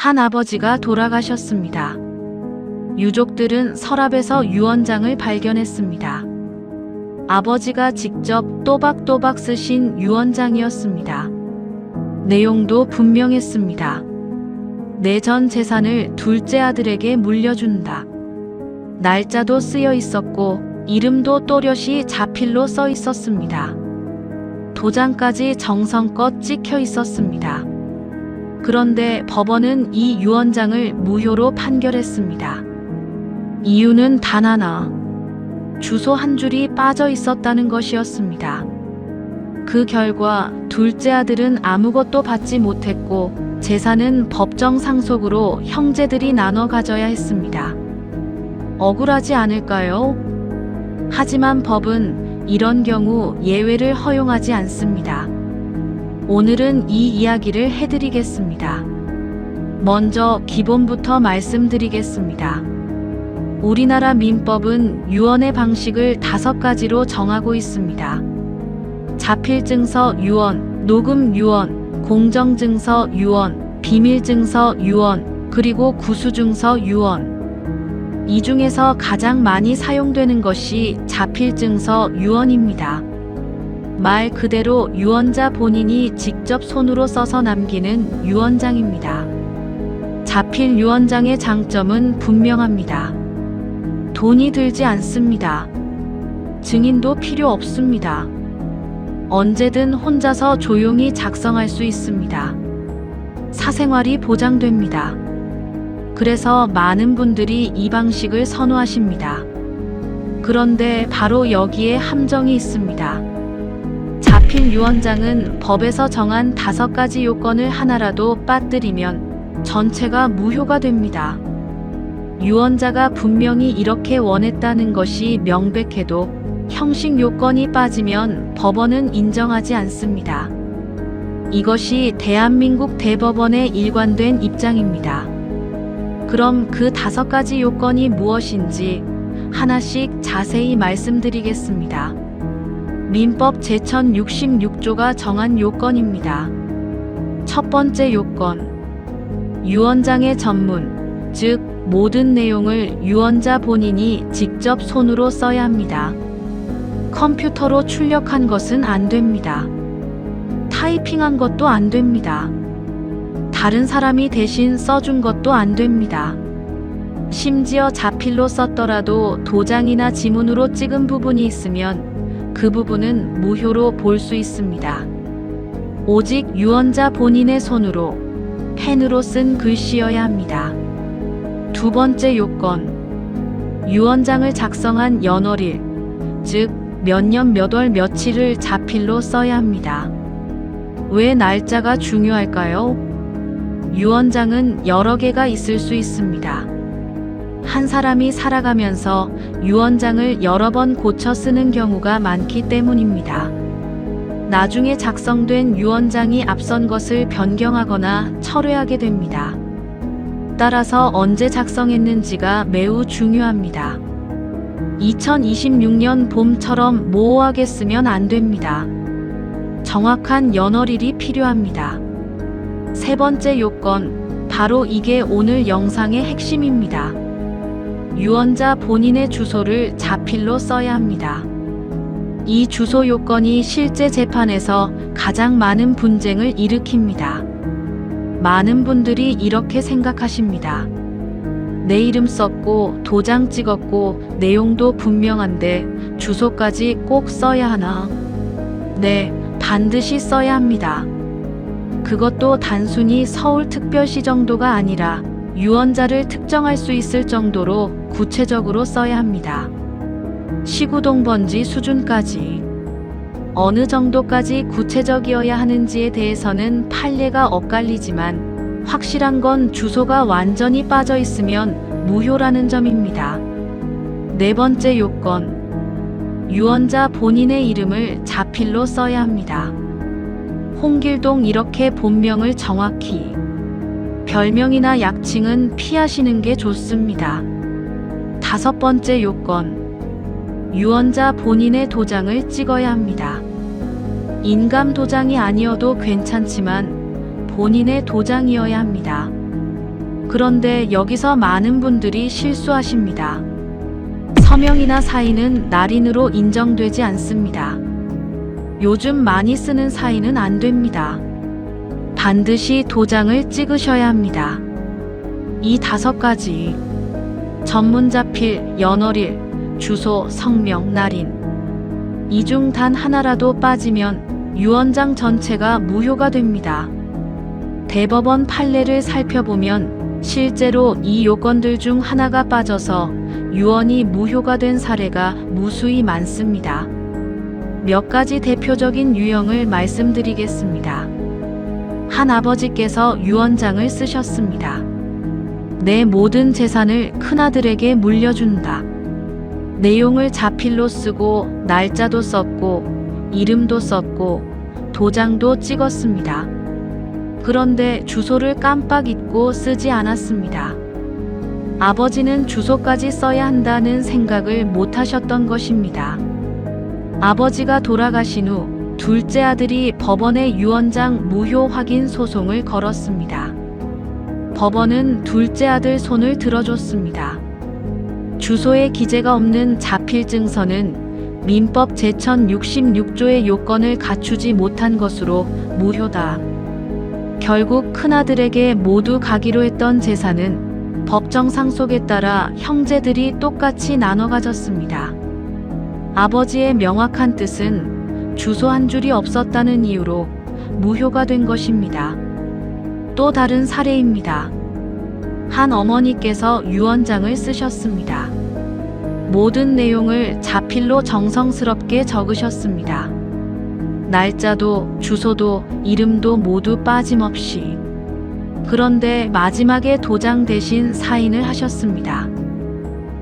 한 아버지가 돌아가셨습니다. 유족들은 서랍에서 유언장을 발견했습니다. 아버지가 직접 또박또박 쓰신 유언장이었습니다. 내용도 분명했습니다. 내 전 재산을 둘째 아들에게 물려준다. 날짜도 쓰여 있었고 이름도 또렷이 자필로 써 있었습니다. 도장까지 정성껏 찍혀 있었습니다. 그런데 법원은 이 유언장을 무효로 판결했습니다. 이유는 단 하나, 주소 한 줄이 빠져 있었다는 것이었습니다. 그 결과 둘째 아들은 아무것도 받지 못했고 재산은 법정 상속으로 형제들이 나눠 가져야 했습니다. 억울하지 않을까요? 하지만 법은 이런 경우 예외를 허용하지 않습니다. 오늘은 이 이야기를 해드리겠습니다. 먼저 기본부터 말씀드리겠습니다. 우리나라 민법은 유언의 방식을 5가지로 정하고 있습니다. 자필증서 유언, 녹음 유언, 공정증서 유언, 비밀증서 유언, 그리고 구수증서 유언. 이 중에서 가장 많이 사용되는 것이 자필증서 유언입니다. 말 그대로 유언자 본인이 직접 손으로 써서 남기는 유언장입니다. 자필 유언장의 장점은 분명합니다. 돈이 들지 않습니다. 증인도 필요 없습니다. 언제든 혼자서 조용히 작성할 수 있습니다. 사생활이 보장됩니다. 그래서 많은 분들이 이 방식을 선호하십니다. 그런데 바로 여기에 함정이 있습니다. 자필 유언장은 법에서 정한 5가지 요건을 하나라도 빠뜨리면 전체가 무효가 됩니다. 유언자가 분명히 이렇게 원했다는 것이 명백해도 형식 요건이 빠지면 법원은 인정하지 않습니다. 이것이 대한민국 대법원의 일관된 입장입니다. 그럼 그 5가지 요건이 무엇인지 하나씩 자세히 말씀드리겠습니다. 민법 제1066조가 정한 요건입니다. 첫 번째 요건, 유언장의 전문, 즉 모든 내용을 유언자 본인이 직접 손으로 써야 합니다. 컴퓨터로 출력한 것은 안 됩니다. 타이핑한 것도 안 됩니다. 다른 사람이 대신 써준 것도 안 됩니다. 심지어 자필로 썼더라도 도장이나 지문으로 찍은 부분이 있으면 그 부분은 무효로 볼 수 있습니다. 오직 유언자 본인의 손으로, 펜으로 쓴 글씨여야 합니다. 두 번째 요건, 유언장을 작성한 연월일, 즉 몇 년 몇 월 며칠을 자필로 써야 합니다. 왜 날짜가 중요할까요? 유언장은 여러 개가 있을 수 있습니다. 한 사람이 살아가면서 유언장을 여러 번 고쳐 쓰는 경우가 많기 때문입니다. 나중에 작성된 유언장이 앞선 것을 변경하거나 철회하게 됩니다. 따라서 언제 작성했는지가 매우 중요합니다. 2026년 봄처럼 모호하게 쓰면 안 됩니다. 정확한 연월일이 필요합니다. 세 번째 요건, 바로 이게 오늘 영상의 핵심입니다. 유언자 본인의 주소를 자필로 써야 합니다. 이 주소 요건이 실제 재판에서 가장 많은 분쟁을 일으킵니다. 많은 분들이 이렇게 생각하십니다. 내 이름 썼고 도장 찍었고 내용도 분명한데 주소까지 꼭 써야 하나? 네, 반드시 써야 합니다. 그것도 단순히 서울특별시 정도가 아니라 유언자를 특정할 수 있을 정도로 구체적으로 써야 합니다. 시구동번지 수준까지. 어느 정도까지 구체적이어야 하는지에 대해서는 판례가 엇갈리지만 확실한 건 주소가 완전히 빠져 있으면 무효라는 점입니다. 네 번째 요건, 유언자 본인의 이름을 자필로 써야 합니다. 홍길동 이렇게 본명을 정확히, 별명이나 약칭은 피하시는 게 좋습니다. 다섯 번째 요건, 유언자 본인의 도장을 찍어야 합니다. 인감 도장이 아니어도 괜찮지만 본인의 도장이어야 합니다. 그런데 여기서 많은 분들이 실수하십니다. 서명이나 사인은 날인으로 인정되지 않습니다. 요즘 많이 쓰는 사인은 안 됩니다. 반드시 도장을 찍으셔야 합니다. 이 5가지 전문자필, 연월일, 주소, 성명, 날인 이 중 단 하나라도 빠지면 유언장 전체가 무효가 됩니다. 대법원 판례를 살펴보면 실제로 이 요건들 중 하나가 빠져서 유언이 무효가 된 사례가 무수히 많습니다. 몇 가지 대표적인 유형을 말씀드리겠습니다. 한 아버지께서 유언장을 쓰셨습니다. 내 모든 재산을 큰아들에게 물려준다. 내용을 자필로 쓰고 날짜도 썼고 이름도 썼고 도장도 찍었습니다. 그런데 주소를 깜빡 잊고 쓰지 않았습니다. 아버지는 주소까지 써야 한다는 생각을 못 하셨던 것입니다. 아버지가 돌아가신 후 둘째 아들이 법원에 유언장 무효 확인 소송을 걸었습니다. 법원은 둘째 아들 손을 들어줬습니다. 주소에 기재가 없는 자필증서는 민법 제1066조의 요건을 갖추지 못한 것으로 무효다. 결국 큰아들에게 모두 가기로 했던 재산은 법정 상속에 따라 형제들이 똑같이 나눠 가졌습니다. 아버지의 명확한 뜻은 주소 한 줄이 없었다는 이유로 무효가 된 것입니다. 또 다른 사례입니다. 한 어머니께서 유언장을 쓰셨습니다. 모든 내용을 자필로 정성스럽게 적으셨습니다. 날짜도 주소도 이름도 모두 빠짐없이. 그런데 마지막에 도장 대신 사인을 하셨습니다.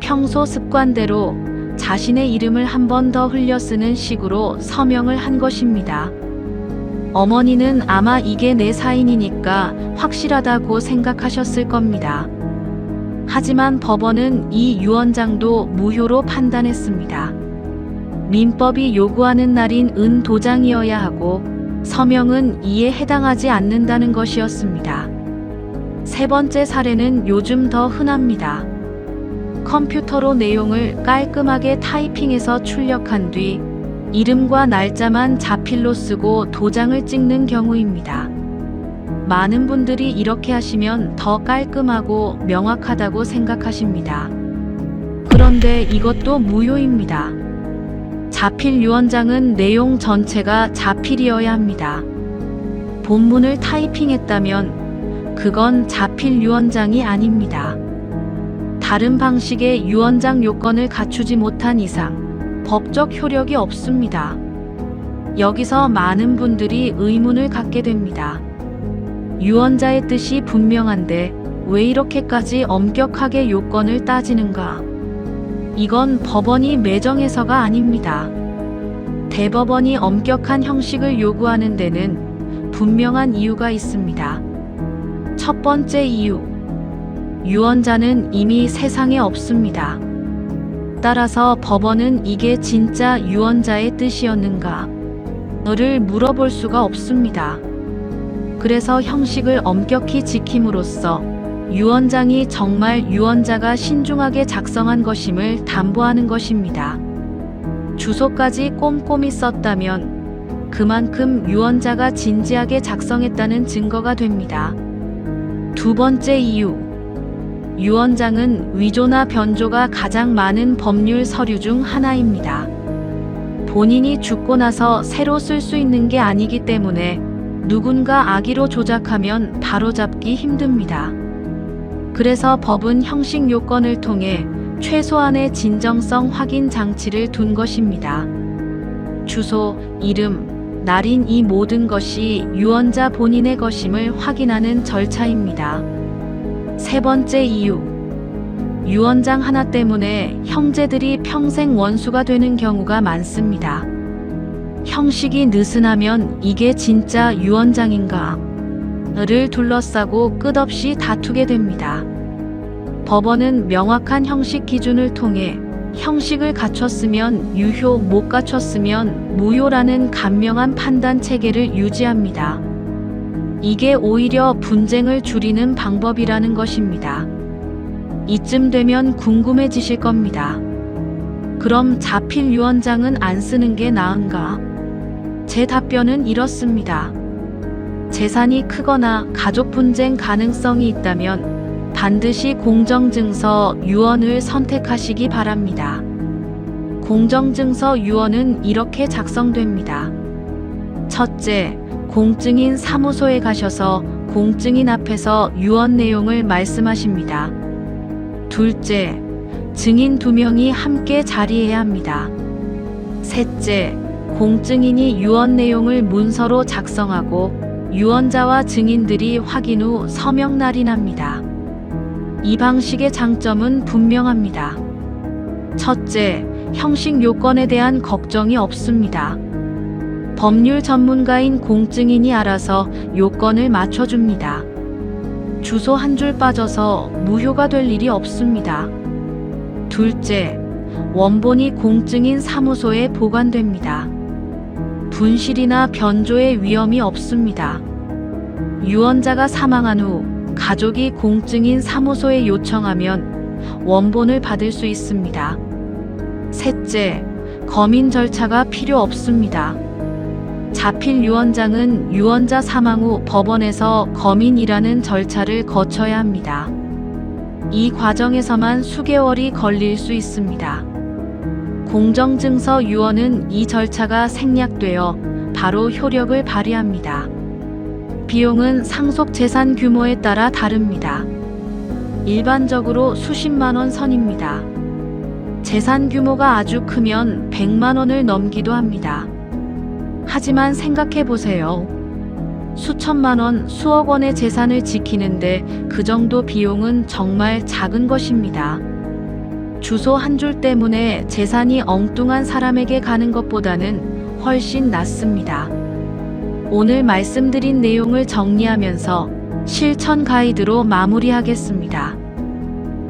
평소 습관대로 자신의 이름을 한 번 더 흘려 쓰는 식으로 서명을 한 것입니다. 어머니는 아마 이게 내 사인이니까 확실하다고 생각하셨을 겁니다. 하지만 법원은 이 유언장도 무효로 판단했습니다. 민법이 요구하는 날인 은 도장이어야 하고 서명은 이에 해당하지 않는다는 것이었습니다. 세 번째 사례는 요즘 더 흔합니다. 컴퓨터로 내용을 깔끔하게 타이핑해서 출력한 뒤 이름과 날짜만 자필로 쓰고 도장을 찍는 경우입니다. 많은 분들이 이렇게 하시면 더 깔끔하고 명확하다고 생각하십니다. 그런데 이것도 무효입니다. 자필 유언장은 내용 전체가 자필이어야 합니다. 본문을 타이핑했다면 그건 자필 유언장이 아닙니다. 다른 방식의 유언장 요건을 갖추지 못한 이상 법적 효력이 없습니다. 여기서 많은 분들이 의문을 갖게 됩니다. 유언자의 뜻이 분명한데 왜 이렇게까지 엄격하게 요건을 따지는가? 이건 법원이 매정해서가 아닙니다. 대법원이 엄격한 형식을 요구하는 데는 분명한 이유가 있습니다. 첫 번째 이유, 유언자는 이미 세상에 없습니다. 따라서 법원은 이게 진짜 유언자의 뜻이었는가?를 물어볼 수가 없습니다. 그래서 형식을 엄격히 지킴으로써 유언장이 정말 유언자가 신중하게 작성한 것임을 담보하는 것입니다. 주소까지 꼼꼼히 썼다면 그만큼 유언자가 진지하게 작성했다는 증거가 됩니다. 두 번째 이유, 유언장은 위조나 변조가 가장 많은 법률 서류 중 하나입니다. 본인이 죽고 나서 새로 쓸 수 있는 게 아니기 때문에 누군가 악의로 조작하면 바로잡기 힘듭니다. 그래서 법은 형식 요건을 통해 최소한의 진정성 확인 장치를 둔 것입니다. 주소, 이름, 날인 이 모든 것이 유언자 본인의 것임을 확인하는 절차입니다. 세 번째 이유, 유언장 하나 때문에 형제들이 평생 원수가 되는 경우가 많습니다. 형식이 느슨하면 이게 진짜 유언장인가? 를 둘러싸고 끝없이 다투게 됩니다. 법원은 명확한 형식 기준을 통해 형식을 갖췄으면 유효, 못 갖췄으면 무효라는 간명한 판단 체계를 유지합니다. 이게 오히려 분쟁을 줄이는 방법이라는 것입니다. 이쯤 되면 궁금해지실 겁니다. 그럼 자필 유언장은 안 쓰는 게 나은가? 제 답변은 이렇습니다. 재산이 크거나 가족 분쟁 가능성이 있다면 반드시 공정증서 유언을 선택하시기 바랍니다. 공정증서 유언은 이렇게 작성됩니다. 첫째, 공증인 사무소에 가셔서 공증인 앞에서 유언 내용을 말씀하십니다. 둘째, 증인 2명이 함께 자리해야 합니다. 셋째, 공증인이 유언 내용을 문서로 작성하고 유언자와 증인들이 확인 후 서명 날인합니다. 이 방식의 장점은 분명합니다. 첫째, 형식 요건에 대한 걱정이 없습니다. 법률 전문가인 공증인이 알아서 요건을 맞춰줍니다. 주소 한 줄 빠져서 무효가 될 일이 없습니다. 둘째, 원본이 공증인 사무소에 보관됩니다. 분실이나 변조의 위험이 없습니다. 유언자가 사망한 후 가족이 공증인 사무소에 요청하면 원본을 받을 수 있습니다. 셋째, 검인 절차가 필요 없습니다. 자필 유언장은 유언자 사망 후 법원에서 검인이라는 절차를 거쳐야 합니다. 이 과정에서만 수개월이 걸릴 수 있습니다. 공정증서 유언은 이 절차가 생략되어 바로 효력을 발휘합니다. 비용은 상속 재산 규모에 따라 다릅니다. 일반적으로 수십만 원 선입니다. 재산 규모가 아주 크면 100만 원을 넘기도 합니다. 하지만 생각해 보세요. 수천만 원, 수억 원의 재산을 지키는데 그 정도 비용은 정말 작은 것입니다. 주소 한 줄 때문에 재산이 엉뚱한 사람에게 가는 것보다는 훨씬 낫습니다. 오늘 말씀드린 내용을 정리하면서 실천 가이드로 마무리하겠습니다.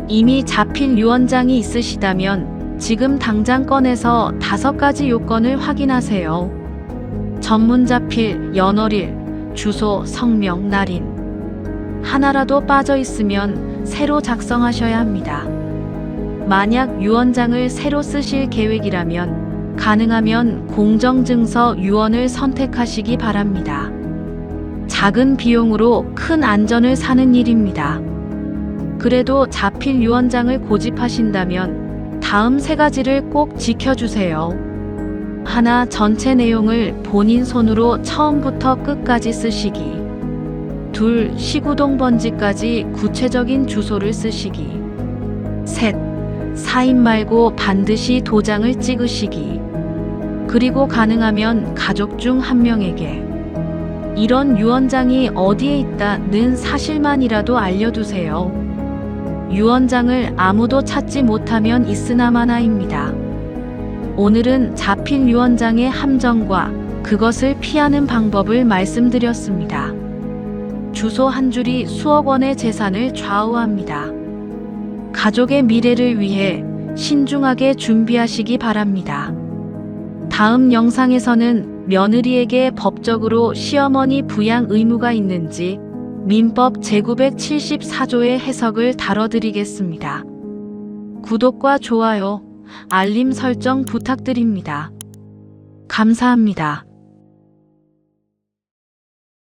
이미 자필 유언장이 있으시다면 지금 당장 꺼내서 5가지 요건을 확인하세요. 전문 자필, 연월일, 주소, 성명, 날인. 하나라도 빠져 있으면 새로 작성하셔야 합니다. 만약 유언장을 새로 쓰실 계획이라면 가능하면 공정증서 유언을 선택하시기 바랍니다. 작은 비용으로 큰 안전을 사는 일입니다. 그래도 자필 유언장을 고집하신다면 다음 3가지를 꼭 지켜주세요. 하나, 전체 내용을 본인 손으로 처음부터 끝까지 쓰시기. 둘, 시구동 번지까지 구체적인 주소를 쓰시기. 셋, 사인 말고 반드시 도장을 찍으시기. 그리고 가능하면 가족 중 1명에게 이런 유언장이 어디에 있다는 사실만이라도 알려두세요. 유언장을 아무도 찾지 못하면 있으나마나입니다. 오늘은 자필 유언장의 함정과 그것을 피하는 방법을 말씀드렸습니다. 주소 한 줄이 수억 원의 재산을 좌우합니다. 가족의 미래를 위해 신중하게 준비하시기 바랍니다. 다음 영상에서는 며느리에게 법적으로 시어머니 부양 의무가 있는지 민법 제974조의 해석을 다뤄드리겠습니다. 구독과 좋아요, 알림 설정 부탁드립니다. 감사합니다.